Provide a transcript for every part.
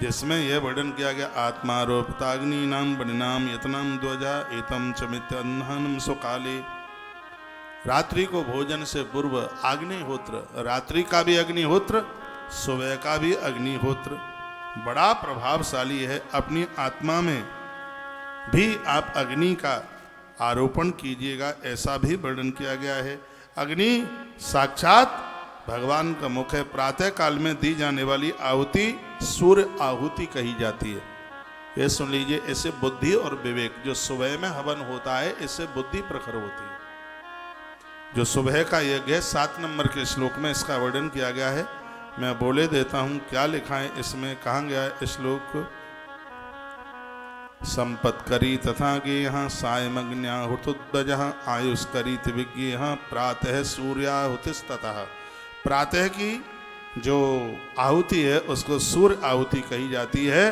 जिसमें यह वर्णन किया गया आत्मारोपिताग्नि नाम बनिनाम यतनाम ध्वजा एतम चमित्यन्नम सुकाले। रात्रि को भोजन से पूर्व अग्निहोत्र, रात्रि का भी अग्निहोत्र, सुबह का भी अग्निहोत्र बड़ा प्रभावशाली है। अपनी आत्मा में भी आप अग्नि का आरोपण कीजिएगा, ऐसा भी वर्णन किया गया है। अग्नि साक्षात भगवान का मुख है। प्रातः काल में दी जाने वाली आहुति सूर्य आहुति कही जाती है। ये सुन लीजिए, इससे बुद्धि और विवेक, जो सुबह में हवन होता है इससे बुद्धि प्रखर होती है। जो सुबह का यज्ञ है 7 नंबर के श्लोक में इसका वर्णन किया गया है। मैं बोले देता हूं क्या लिखा है इसमें। कहा गया है श्लोक, संपत्करी तथा गेह सायमग्न्याहुतुद्वज आयुष्करीत विज्ञेह प्रातः सूर्याहुतिस्ततः। प्रातः की जो आहुति है उसको सूर्य आहुति कही जाती है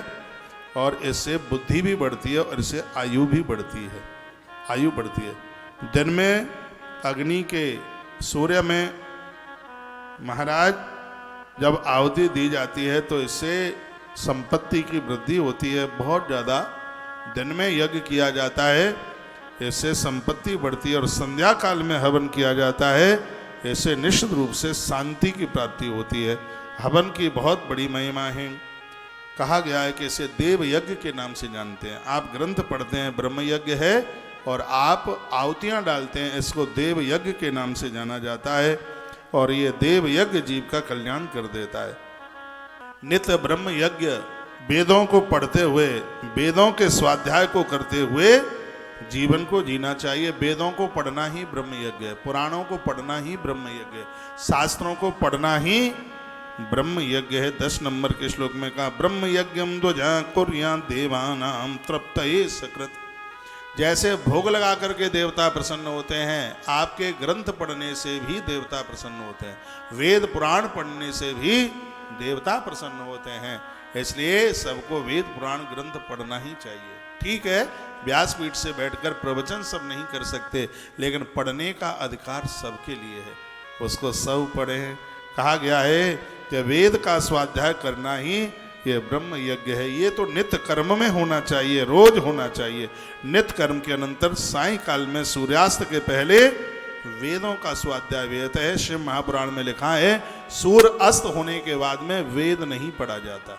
और इससे बुद्धि भी बढ़ती है और इससे आयु भी बढ़ती है, आयु बढ़ती है। दिन में अग्नि के, सूर्य में महाराज जब आहुति दी जाती है तो इससे संपत्ति की वृद्धि होती है बहुत ज़्यादा। दिन में यज्ञ किया जाता है, इससे संपत्ति बढ़ती है। और संध्या काल में हवन किया जाता है, इससे निश्चित रूप से शांति की प्राप्ति होती है। हवन की बहुत बड़ी महिमा है। कहा गया है कि इसे देव यज्ञ के नाम से जानते हैं। आप ग्रंथ पढ़ते हैं ब्रह्म यज्ञ है और आप आहुतियाँ डालते हैं, इसको देव यज्ञ के नाम से जाना जाता है। और ये देव यज्ञ जीव का कल्याण कर देता है। नित्य ब्रह्म यज्ञ, वेदों को पढ़ते हुए, वेदों के स्वाध्याय को करते हुए जीवन को जीना चाहिए। वेदों को पढ़ना ही ब्रह्म यज्ञ है, पुराणों को पढ़ना ही ब्रह्म यज्ञ है, शास्त्रों को पढ़ना ही ब्रह्म यज्ञ है। 10 नंबर के श्लोक में कहा, ब्रह्म यज्ञम ध्वजा कुर्या देवानाम तृप्तये सकृत। जैसे भोग लगा करके देवता प्रसन्न होते हैं, आपके ग्रंथ पढ़ने से भी देवता प्रसन्न होते हैं, वेद पुराण पढ़ने से भी देवता प्रसन्न होते हैं। इसलिए सबको वेद पुराण ग्रंथ पढ़ना ही चाहिए। ठीक है, व्यासपीठ से बैठकर प्रवचन सब नहीं कर सकते, लेकिन पढ़ने का अधिकार सबके लिए है, उसको सब पढ़ें। कहा गया है कि वेद का स्वाध्याय करना ही ये ब्रह्म यज्ञ है। ये तो नित्य कर्म में होना चाहिए, रोज होना चाहिए। नित्य कर्म के अनंतर सायंकाल में सूर्यास्त के पहले वेदों का स्वाध्याय वेद है। शिव महापुराण में लिखा है, सूर्य अस्त होने के बाद में वेद नहीं पढ़ा जाता।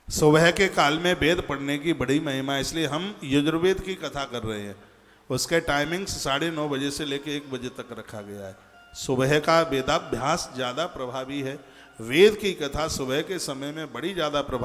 सुबह के काल में वेद पढ़ने की बड़ी महिमा है, इसलिए हम यजुर्वेद की कथा कर रहे हैं। उसके टाइमिंग्स 9:30 बजे से लेकर 1 बजे तक रखा गया है। सुबह का वेदाभ्यास ज़्यादा प्रभावी है। वेद की कथा सुबह के समय में बड़ी ज़्यादा प्रभावी